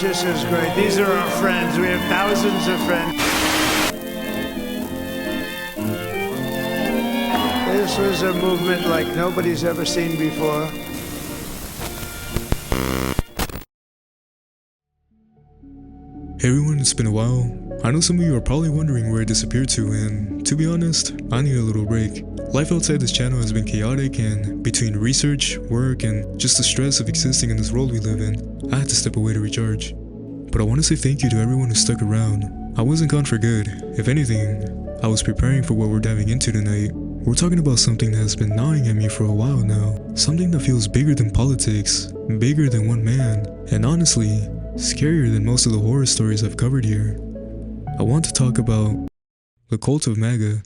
just as great. These are our friends. We have thousands of friends. This was a movement like nobody's ever seen before. Hey everyone, it's been a while. I know some of you are probably wondering where I disappeared to, and to be honest, I need a little break. Life outside this channel has been chaotic, and between research, work, and just the stress of existing in this world we live in, I had to step away to recharge. But I want to say thank you to everyone who stuck around. I wasn't gone for good. If anything, I was preparing for what we're diving into tonight. We're talking about something that has been gnawing at me for a while now. Something that feels bigger than politics, bigger than one man, and honestly, scarier than most of the horror stories I've covered here. I want to talk about the cult of Maga.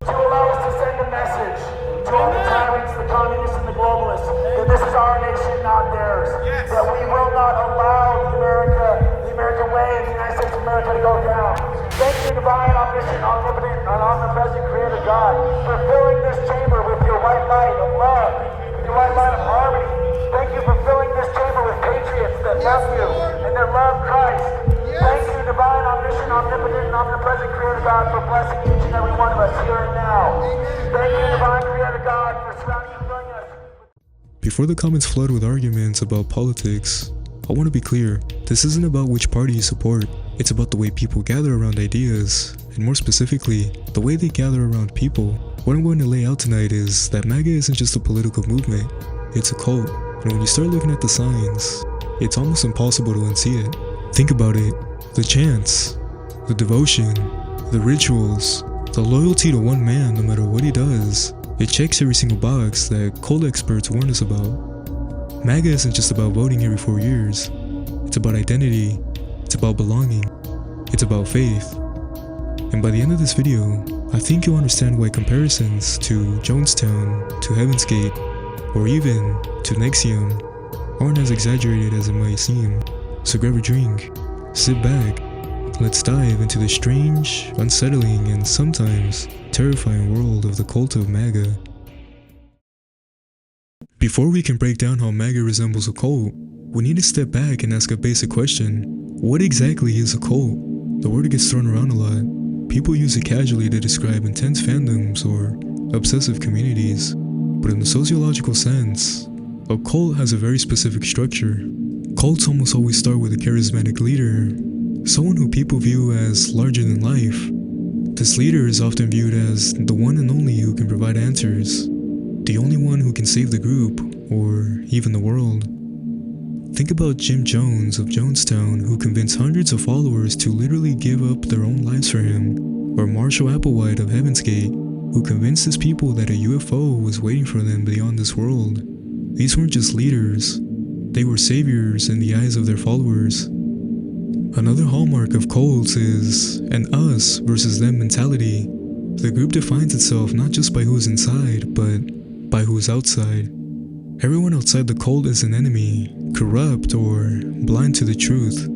To allow us to send a message to all the tyrants, the communists, and the globalists that this is our nation, not theirs. Yes. That we will not allow the American way and the United States of America to go down. Thank you, divine, omniscient, omnipotent, and omnipresent Creator God, for filling this chamber with your white light of love, with your white light of harmony. Thank you for filling this chamber with patriots that love you and that love Christ. Thank you, divine, omniscient, omnipotent, and omnipresent Creator God, for blessing each and every one of us here and now. Thank you, divine Creator God, for surrounding and filling us. Before the comments flood with arguments about politics, I want to be clear, this isn't about which party you support. It's about the way people gather around ideas, and more specifically, the way they gather around people. What I'm going to lay out tonight is that Maga isn't just a political movement, it's a cult. And when you start looking at the signs, it's almost impossible to unsee it. Think about it. The chants, the devotion, the rituals, the loyalty to one man no matter what he does. It checks every single box that cult experts warn us about. Maga isn't just about voting every 4 years. It's about identity. It's about belonging. It's about faith. And by the end of this video, I think you'll understand why comparisons to Jonestown, to Heaven's Gate, or even to Nexium aren't as exaggerated as it might seem. So grab a drink, sit back, let's dive into the strange, unsettling, and sometimes terrifying world of the cult of Maga. Before we can break down how Maga resembles a cult, we need to step back and ask a basic question. What exactly is a cult? The word gets thrown around a lot. People use it casually to describe intense fandoms or obsessive communities. But in the sociological sense, a cult has a very specific structure. Cults almost always start with a charismatic leader, someone who people view as larger than life. This leader is often viewed as the one and only who can provide answers, the only one who can save the group, or even the world. Think about Jim Jones of Jonestown, who convinced hundreds of followers to literally give up their own lives for him, or Marshall Applewhite of Heaven's Gate, who convinced his people that a UFO was waiting for them beyond this world. These weren't just leaders, they were saviors in the eyes of their followers. Another hallmark of cults is an us versus them mentality. The group defines itself not just by who's inside, but by who's outside. Everyone outside the cult is an enemy, corrupt, or blind to the truth.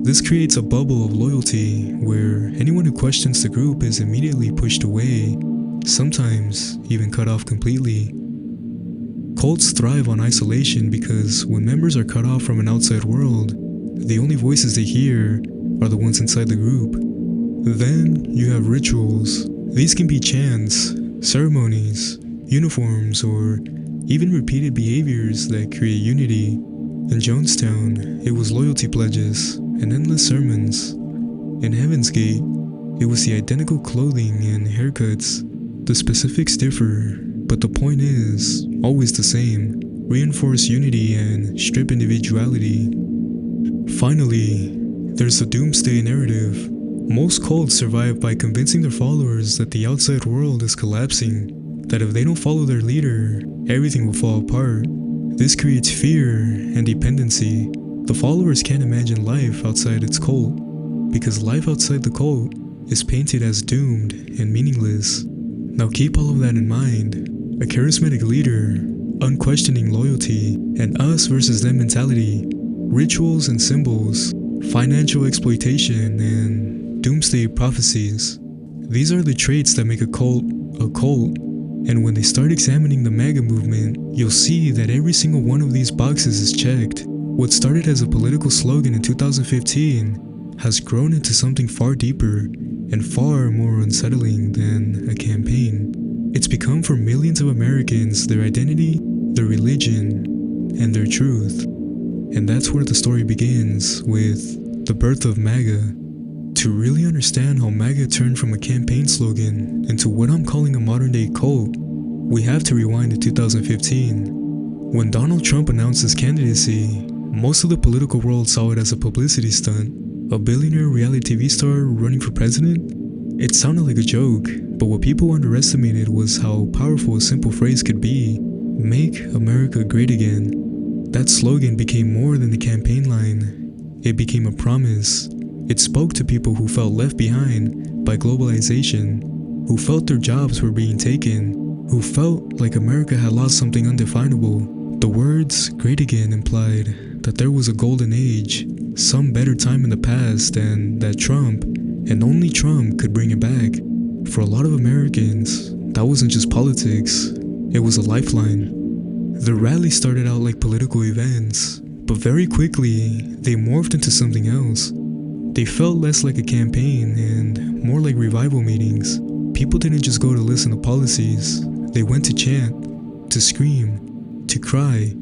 This creates a bubble of loyalty where anyone who questions the group is immediately pushed away, sometimes even cut off completely. Cults thrive on isolation because when members are cut off from an outside world, the only voices they hear are the ones inside the group. Then you have rituals. These can be chants, ceremonies, uniforms, or even repeated behaviors that create unity. In Jonestown, it was loyalty pledges and endless sermons. In Heaven's Gate, it was the identical clothing and haircuts. The specifics differ, but the point is always the same: reinforce unity and strip individuality. Finally, there's the doomsday narrative. Most cults survive by convincing their followers that the outside world is collapsing, that if they don't follow their leader, everything will fall apart. This creates fear and dependency. The followers can't imagine life outside its cult, because life outside the cult is painted as doomed and meaningless. Now keep all of that in mind. A charismatic leader, unquestioning loyalty, and us versus them mentality, rituals and symbols, financial exploitation, and doomsday prophecies. These are the traits that make a cult a cult. And when they start examining the Maga movement, you'll see that every single one of these boxes is checked. What started as a political slogan in 2015 has grown into something far deeper and far more unsettling than a campaign. It's become for millions of Americans their identity, their religion, and their truth. And that's where the story begins, with the birth of Maga. To really understand how Maga turned from a campaign slogan into what I'm calling a modern-day cult, we have to rewind to 2015. When Donald Trump announced his candidacy, most of the political world saw it as a publicity stunt. A billionaire reality TV star running for president? It sounded like a joke, but what people underestimated was how powerful a simple phrase could be: "Make America Great Again." That slogan became more than the campaign line. It became a promise. It spoke to people who felt left behind by globalization, who felt their jobs were being taken, who felt like America had lost something undefinable. The words "great again" implied that there was a golden age, some better time in the past, and that Trump, and only Trump, could bring it back. For a lot of Americans, that wasn't just politics, it was a lifeline. The rally started out like political events, but very quickly, they morphed into something else. They felt less like a campaign and more like revival meetings. People didn't just go to listen to policies, they went to chant, to scream, to cry,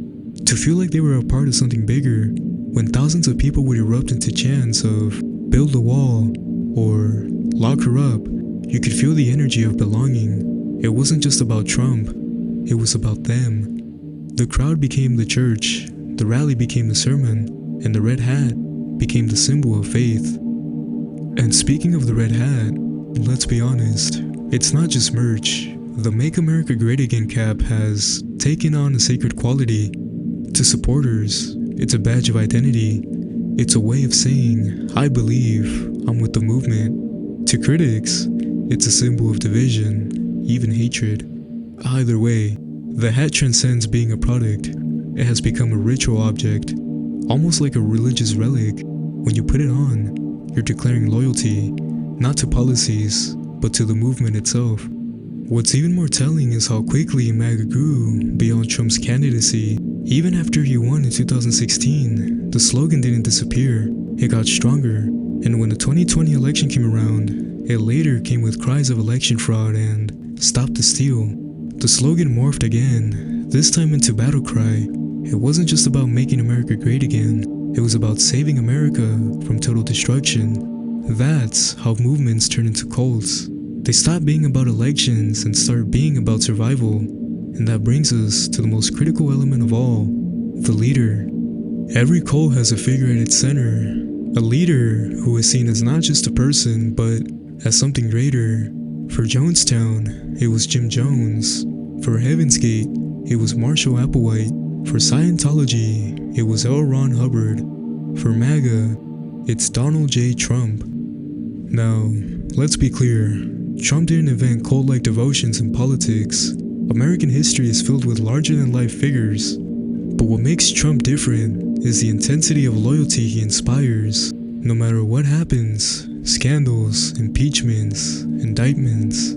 to feel like they were a part of something bigger. When thousands of people would erupt into chants of "build a wall" or "lock her up," you could feel the energy of belonging. It wasn't just about Trump, it was about them. The crowd became the church, the rally became the sermon, and the red hat became the symbol of faith. And speaking of the red hat, let's be honest, it's not just merch. The "Make America Great Again" cap has taken on a sacred quality. To supporters, it's a badge of identity. It's a way of saying, "I believe, I'm with the movement." To critics, it's a symbol of division, even hatred. Either way, the hat transcends being a product. It has become a ritual object, almost like a religious relic. When you put it on, you're declaring loyalty, not to policies, but to the movement itself. What's even more telling is how quickly Maga grew beyond Trump's candidacy. Even after he won in 2016, the slogan didn't disappear, it got stronger. And when the 2020 election came around, it later came with cries of election fraud and "Stop the steal." The slogan morphed again, this time into battle cry. It wasn't just about making America great again, it was about saving America from total destruction. That's how movements turn into cults. They stop being about elections and start being about survival. And that brings us to the most critical element of all, the leader. Every cult has a figure at its center, a leader who is seen as not just a person, but as something greater. For Jonestown, it was Jim Jones. For Heaven's Gate, it was Marshall Applewhite. For Scientology, it was L. Ron Hubbard. For MAGA, it's Donald J. Trump. Now, let's be clear, Trump didn't invent cult-like devotions in politics. American history is filled with larger-than-life figures. But what makes Trump different is the intensity of loyalty he inspires. No matter what happens, scandals, impeachments, indictments,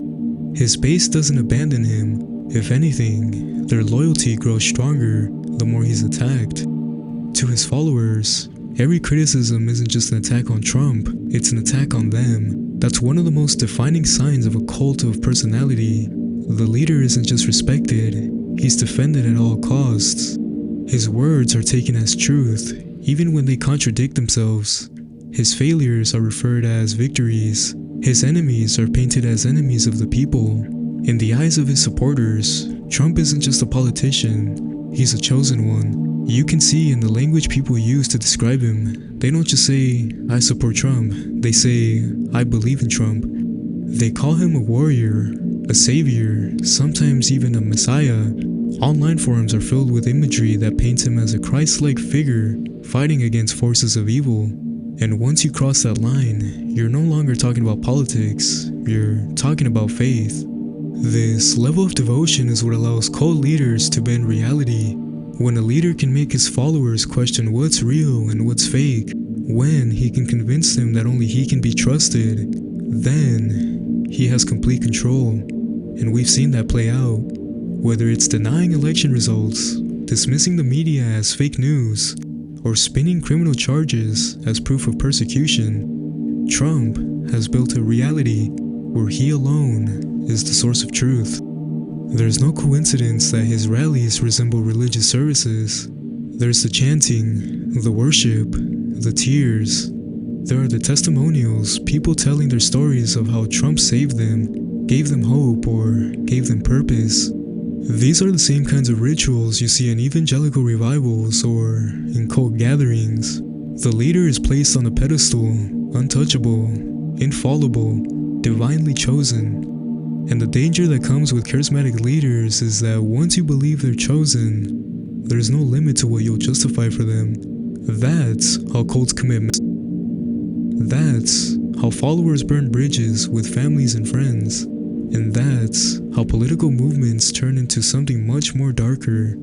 his base doesn't abandon him. If anything, their loyalty grows stronger the more he's attacked. To his followers, every criticism isn't just an attack on Trump, it's an attack on them. That's one of the most defining signs of a cult of personality. The leader isn't just respected, he's defended at all costs. His words are taken as truth, even when they contradict themselves. His failures are referred as victories. His enemies are painted as enemies of the people. In the eyes of his supporters, Trump isn't just a politician, he's a chosen one. You can see in the language people use to describe him, they don't just say, "I support Trump," they say, "I believe in Trump." They call him a warrior, a savior, sometimes even a messiah. Online forums are filled with imagery that paints him as a Christ-like figure fighting against forces of evil. And once you cross that line, you're no longer talking about politics, you're talking about faith. This level of devotion is what allows cult leaders to bend reality. When a leader can make his followers question what's real and what's fake, when he can convince them that only he can be trusted, then he has complete control. And we've seen that play out. Whether it's denying election results, dismissing the media as fake news, or spinning criminal charges as proof of persecution, Trump has built a reality where he alone is the source of truth. There's no coincidence that his rallies resemble religious services. There's the chanting, the worship, the tears. There are the testimonials, people telling their stories of how Trump saved them, gave them hope, or gave them purpose. These are the same kinds of rituals you see in evangelical revivals or in cult gatherings. The leader is placed on a pedestal, untouchable, infallible, divinely chosen. And the danger that comes with charismatic leaders is that once you believe they're chosen, there's no limit to what you'll justify for them. That's how cults commit. That's how followers burn bridges with families and friends. And that's how political movements turn into something much more darker.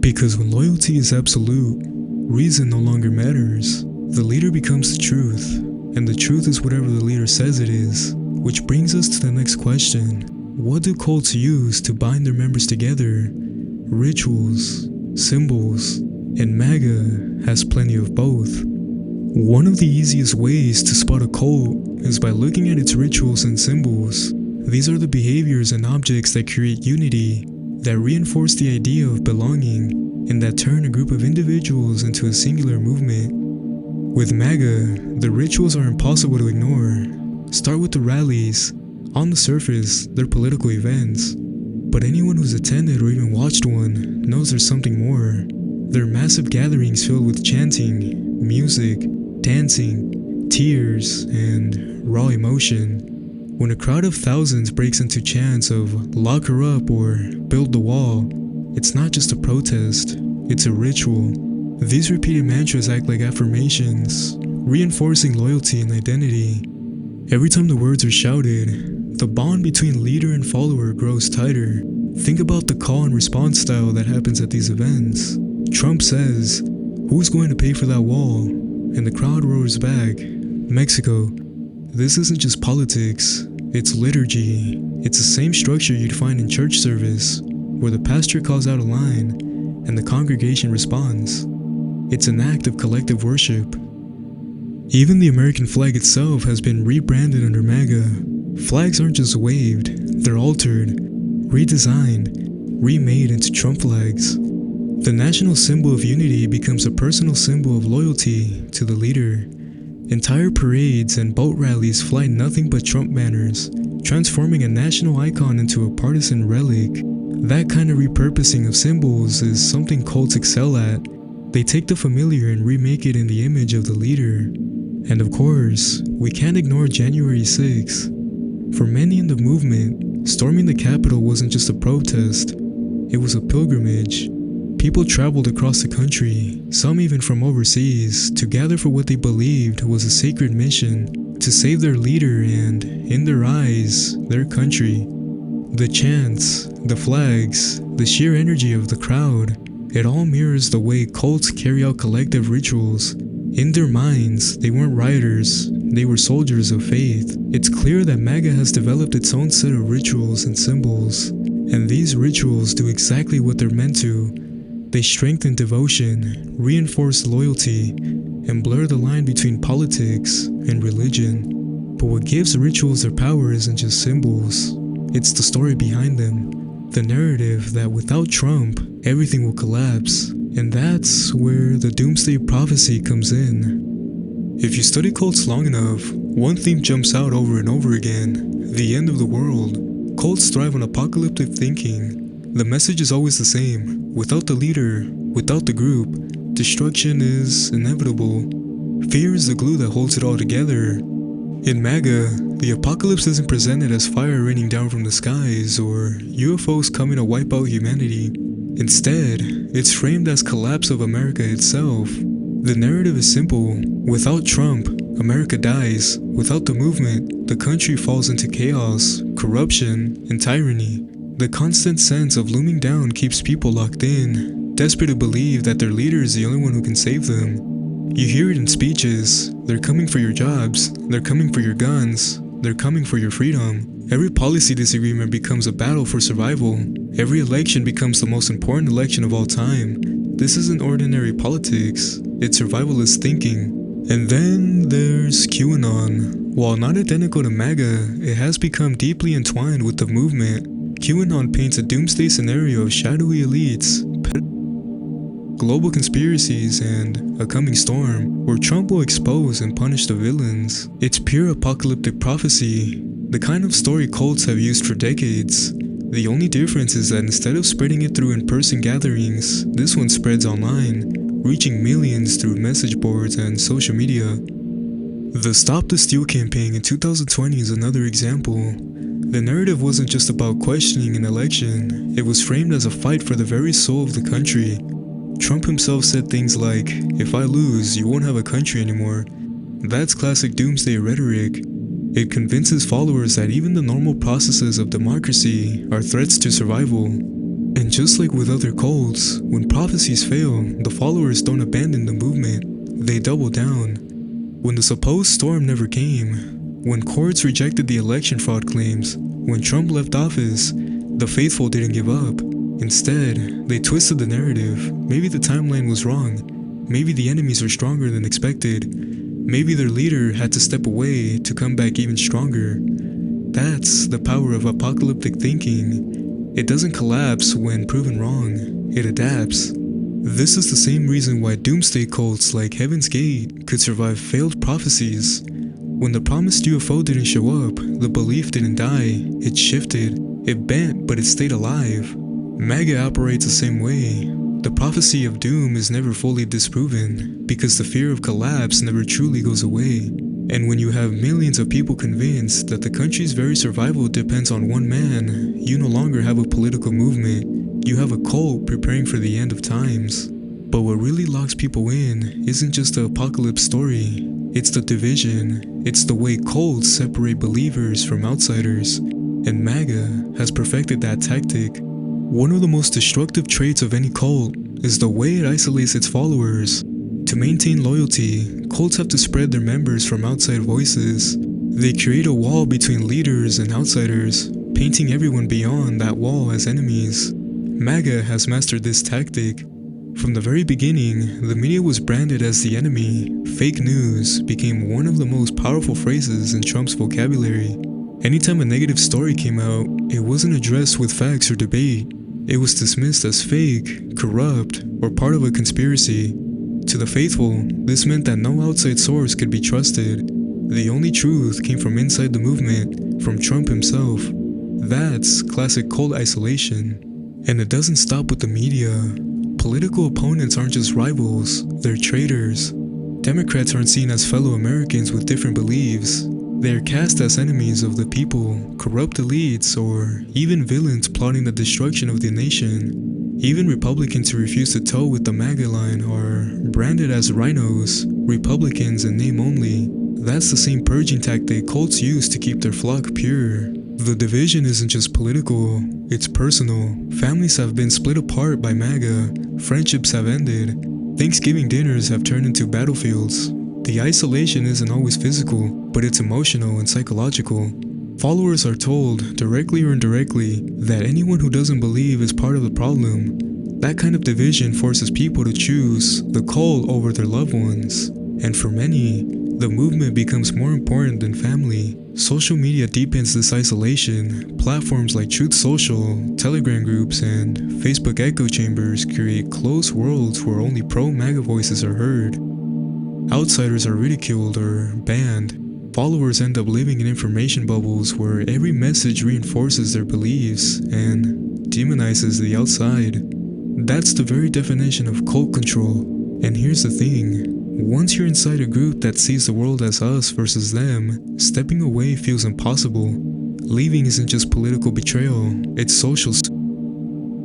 Because when loyalty is absolute, reason no longer matters. The leader becomes the truth, and the truth is whatever the leader says it is. Which brings us to the next question. What do cults use to bind their members together? Rituals, symbols, and Maga has plenty of both. One of the easiest ways to spot a cult is by looking at its rituals and symbols. These are the behaviors and objects that create unity, that reinforce the idea of belonging, and that turn a group of individuals into a singular movement. With Maga, the rituals are impossible to ignore. Start with the rallies. On the surface, they're political events. But anyone who's attended or even watched one knows there's something more. They're massive gatherings filled with chanting, music, dancing, tears, and raw emotion. When a crowd of thousands breaks into chants of "lock her up" or "build the wall," it's not just a protest, it's a ritual. These repeated mantras act like affirmations, reinforcing loyalty and identity. Every time the words are shouted, the bond between leader and follower grows tighter. Think about the call and response style that happens at these events. Trump says, "Who's going to pay for that wall?" And the crowd roars back, "Mexico." This isn't just politics, it's liturgy. It's the same structure you'd find in church service, where the pastor calls out a line and the congregation responds. It's an act of collective worship. Even the American flag itself has been rebranded under Maga. Flags aren't just waved, they're altered, redesigned, remade into Trump flags. The national symbol of unity becomes a personal symbol of loyalty to the leader. Entire parades and boat rallies fly nothing but Trump banners, transforming a national icon into a partisan relic. That kind of repurposing of symbols is something cults excel at. They take the familiar and remake it in the image of the leader. And of course, we can't ignore January 6th. For many in the movement, storming the Capitol wasn't just a protest, it was a pilgrimage. People traveled across the country, some even from overseas, to gather for what they believed was a sacred mission, to save their leader and, in their eyes, their country. The chants, the flags, the sheer energy of the crowd, it all mirrors the way cults carry out collective rituals. In their minds, they weren't rioters, they were soldiers of faith. It's clear that Maga has developed its own set of rituals and symbols, and these rituals do exactly what they're meant to. They strengthen devotion, reinforce loyalty, and blur the line between politics and religion. But what gives rituals their power isn't just symbols, it's the story behind them. The narrative that without Trump, everything will collapse. And that's where the doomsday prophecy comes in. If you study cults long enough, one theme jumps out over and over again: the end of the world. Cults thrive on apocalyptic thinking. The message is always the same. Without the leader, without the group, destruction is inevitable. Fear is the glue that holds it all together. In Maga, the apocalypse isn't presented as fire raining down from the skies or UFOs coming to wipe out humanity. Instead, it's framed as collapse of America itself. The narrative is simple. Without Trump, America dies. Without the movement, the country falls into chaos, corruption, and tyranny. The constant sense of looming down keeps people locked in, desperate to believe that their leader is the only one who can save them. You hear it in speeches: they're coming for your jobs, they're coming for your guns, they're coming for your freedom. Every policy disagreement becomes a battle for survival. Every election becomes the most important election of all time. This isn't ordinary politics, it's survivalist thinking. And then there's QAnon. While not identical to MAGA, it has become deeply entwined with the movement. QAnon paints a doomsday scenario of shadowy elites, global conspiracies, and a coming storm where Trump will expose and punish the villains. It's pure apocalyptic prophecy, the kind of story cults have used for decades. The only difference is that instead of spreading it through in-person gatherings, this one spreads online, reaching millions through message boards and social media. The Stop the Steal campaign in 2020 is another example. The narrative wasn't just about questioning an election, it was framed as a fight for the very soul of the country. Trump himself said things like, "If I lose, you won't have a country anymore." That's classic doomsday rhetoric. It convinces followers that even the normal processes of democracy are threats to survival. And just like with other cults, when prophecies fail, the followers don't abandon the movement, they double down. When the supposed storm never came, when courts rejected the election fraud claims, when Trump left office, the faithful didn't give up. Instead, they twisted the narrative. Maybe the timeline was wrong. Maybe the enemies were stronger than expected. Maybe their leader had to step away to come back even stronger. That's the power of apocalyptic thinking. It doesn't collapse when proven wrong. It adapts. This is the same reason why doomsday cults like Heaven's Gate could survive failed prophecies. When the promised UFO didn't show up, the belief didn't die. It shifted. It bent, but it stayed alive. MAGA operates the same way. The prophecy of doom is never fully disproven, because the fear of collapse never truly goes away. And when you have millions of people convinced that the country's very survival depends on one man, you no longer have a political movement, you have a cult preparing for the end of times. But what really locks people in isn't just the apocalypse story, it's the division. It's the way cults separate believers from outsiders, and MAGA has perfected that tactic. One of the most destructive traits of any cult is the way it isolates its followers. To maintain loyalty, cults have to spread their members from outside voices. They create a wall between leaders and outsiders, painting everyone beyond that wall as enemies. MAGA has mastered this tactic. From the very beginning, the media was branded as the enemy. Fake news became one of the most powerful phrases in Trump's vocabulary. Anytime a negative story came out, it wasn't addressed with facts or debate. It was dismissed as fake, corrupt, or part of a conspiracy. To the faithful, this meant that no outside source could be trusted. The only truth came from inside the movement, from Trump himself. That's classic cult isolation. And it doesn't stop with the media. Political opponents aren't just rivals, they're traitors. Democrats aren't seen as fellow Americans with different beliefs. They are cast as enemies of the people, corrupt elites, or even villains plotting the destruction of the nation. Even Republicans who refuse to toe with the MAGA line are branded as rhinos, Republicans in name only. That's the same purging tactic cults use to keep their flock pure. The division isn't just political, it's personal. Families have been split apart by MAGA, friendships have ended, Thanksgiving dinners have turned into battlefields. The isolation isn't always physical, but it's emotional and psychological. Followers are told, directly or indirectly, that anyone who doesn't believe is part of the problem. That kind of division forces people to choose the cult over their loved ones. And for many, the movement becomes more important than family. Social media deepens this isolation. Platforms like Truth Social, Telegram groups, and Facebook echo chambers create closed worlds where only pro-MAGA voices are heard. Outsiders are ridiculed or banned. Followers end up living in information bubbles where every message reinforces their beliefs and demonizes the outside. That's the very definition of cult control. And here's the thing. Once you're inside a group that sees the world as us versus them, stepping away feels impossible. Leaving isn't just political betrayal, it's social.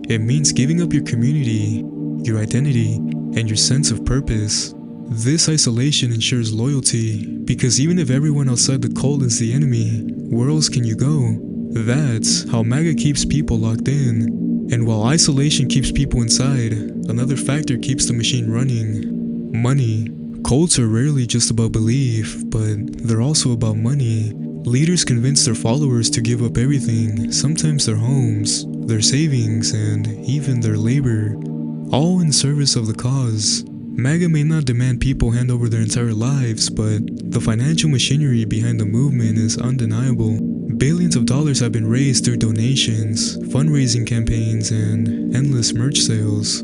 It means giving up your community, your identity, and your sense of purpose. This isolation ensures loyalty, because even if everyone outside the cult is the enemy, where else can you go? That's how MAGA keeps people locked in. And while isolation keeps people inside, another factor keeps the machine running: money. Cults are rarely just about belief, but they're also about money. Leaders convince their followers to give up everything, sometimes their homes, their savings, and even their labor. all in service of the cause. MAGA may not demand people hand over their entire lives, but the financial machinery behind the movement is undeniable. Billions of dollars have been raised through donations, fundraising campaigns, and endless merch sales.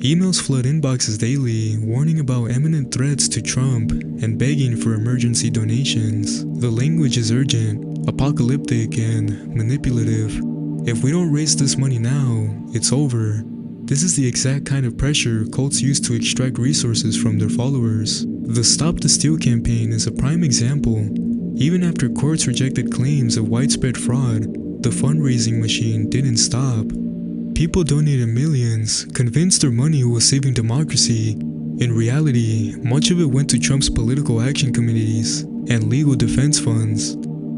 Emails flood inboxes daily, warning about imminent threats to Trump and begging for emergency donations. The language is urgent, apocalyptic, and manipulative. If we don't raise this money now, it's over. This is the exact kind of pressure cults use to extract resources from their followers. The Stop the Steal campaign is a prime example. Even after courts rejected claims of widespread fraud, the fundraising machine didn't stop. People donated millions, convinced their money was saving democracy. In reality, much of it went to Trump's political action committees and legal defense funds.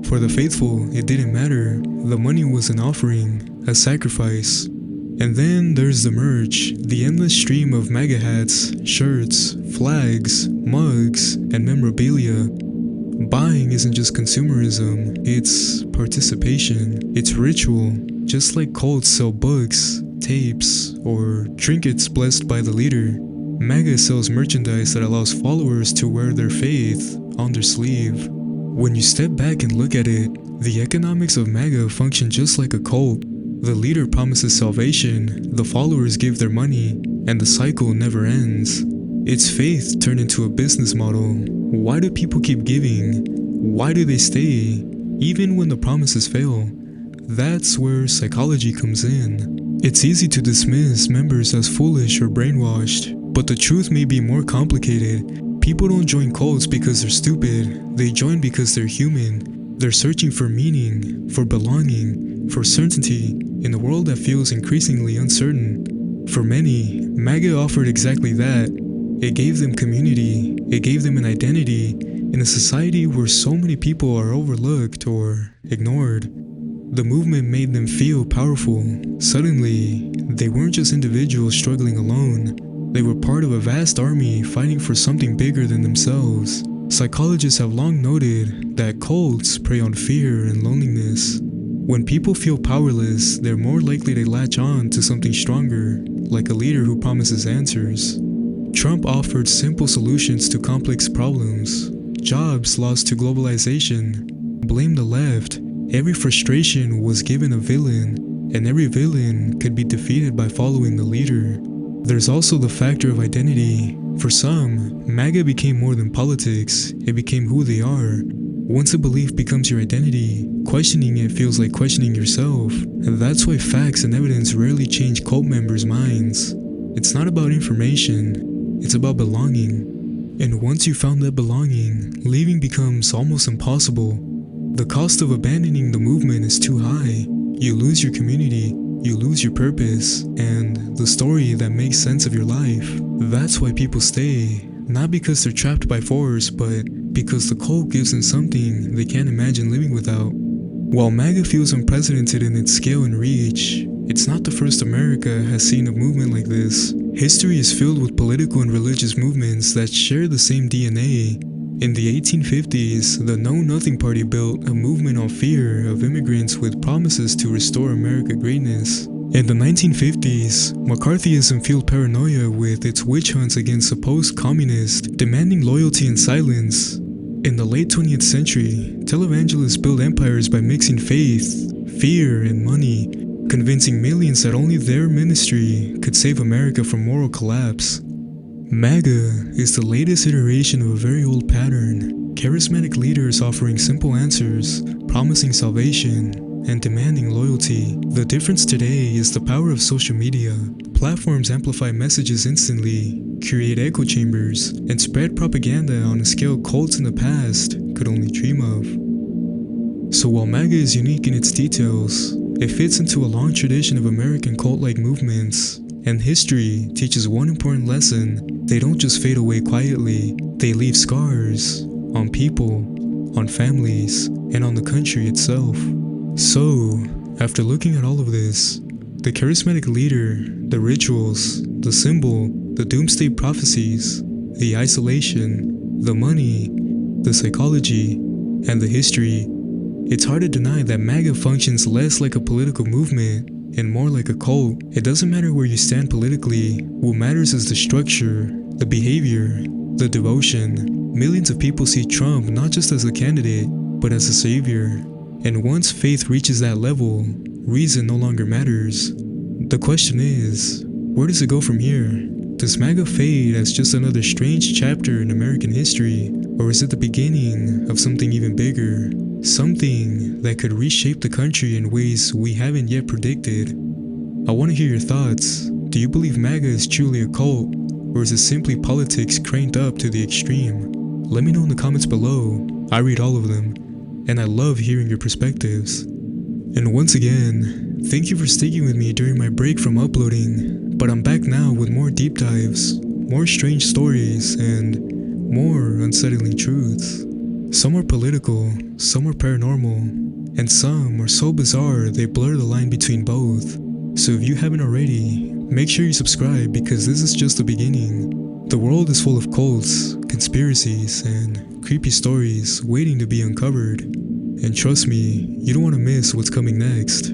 For the faithful, it didn't matter. The money was an offering, a sacrifice. And then there's the merch, the endless stream of MAGA hats, shirts, flags, mugs, and memorabilia. Buying isn't just consumerism, it's participation, it's ritual. Just like cults sell books, tapes, or trinkets blessed by the leader, MAGA sells merchandise that allows followers to wear their faith on their sleeve. When you step back and look at it, the economics of MAGA function just like a cult. The leader promises salvation, the followers give their money, and the cycle never ends. It's faith turned into a business model. Why do people keep giving? Why do they stay, even when the promises fail? That's where psychology comes in. It's easy to dismiss members as foolish or brainwashed, but the truth may be more complicated. People don't join cults because they're stupid, they join because they're human. They're searching for meaning, for belonging, for certainty in a world that feels increasingly uncertain. For many, MAGA offered exactly that. It gave them community, it gave them an identity in a society where so many people are overlooked or ignored. The movement made them feel powerful. Suddenly, they weren't just individuals struggling alone. They were part of a vast army fighting for something bigger than themselves. Psychologists have long noted that cults prey on fear and loneliness. When people feel powerless, they're more likely to latch on to something stronger, like a leader who promises answers. Trump offered simple solutions to complex problems. Jobs lost to globalization. Blame the left. Every frustration was given a villain, and every villain could be defeated by following the leader. There's also the factor of identity. For some, MAGA became more than politics, it became who they are. Once a belief becomes your identity, questioning it feels like questioning yourself. And that's why facts and evidence rarely change cult members' minds. It's not about information, it's about belonging. And once you found that belonging, leaving becomes almost impossible. The cost of abandoning the movement is too high. You lose your community, you lose your purpose, and the story that makes sense of your life. That's why people stay, not because they're trapped by force, but because the cult gives them something they can't imagine living without. While MAGA feels unprecedented in its scale and reach, it's not the first America has seen a movement like this. History is filled with political and religious movements that share the same DNA. In the 1850s, the Know Nothing Party built a movement on fear of immigrants with promises to restore American greatness. In the 1950s, McCarthyism fueled paranoia with its witch hunts against supposed communists, demanding loyalty and silence. In the late 20th century, televangelists built empires by mixing faith, fear, and money, convincing millions that only their ministry could save America from moral collapse. MAGA is the latest iteration of a very old pattern. Charismatic leaders offering simple answers, promising salvation, and demanding loyalty. The difference today is the power of social media. Platforms amplify messages instantly, create echo chambers, and spread propaganda on a scale cults in the past could only dream of. So while MAGA is unique in its details, it fits into a long tradition of American cult-like movements. And history teaches one important lesson: they don't just fade away quietly, they leave scars on people, on families, and on the country itself. So, after looking at all of this, the charismatic leader, the rituals, the symbol, the doomsday prophecies, the isolation, the money, the psychology, and the history, it's hard to deny that MAGA functions less like a political movement and more like a cult. It doesn't matter where you stand politically, what matters is the structure, the behavior, the devotion. Millions of people see Trump not just as a candidate, but as a savior. And once faith reaches that level, reason no longer matters. The question is, where does it go from here? Does MAGA fade as just another strange chapter in American history, or is it the beginning of something even bigger? Something that could reshape the country in ways we haven't yet predicted. I want to hear your thoughts. Do you believe MAGA is truly a cult, or is it simply politics cranked up to the extreme? Let me know in the comments below. I read all of them, and I love hearing your perspectives. And once again, thank you for sticking with me during my break from uploading, but I'm back now with more deep dives, more strange stories, and more unsettling truths. Some are political, some are paranormal, and some are so bizarre they blur the line between both. So if you haven't already, make sure you subscribe because this is just the beginning. The world is full of cults, conspiracies, and creepy stories waiting to be uncovered. And trust me, you don't want to miss what's coming next.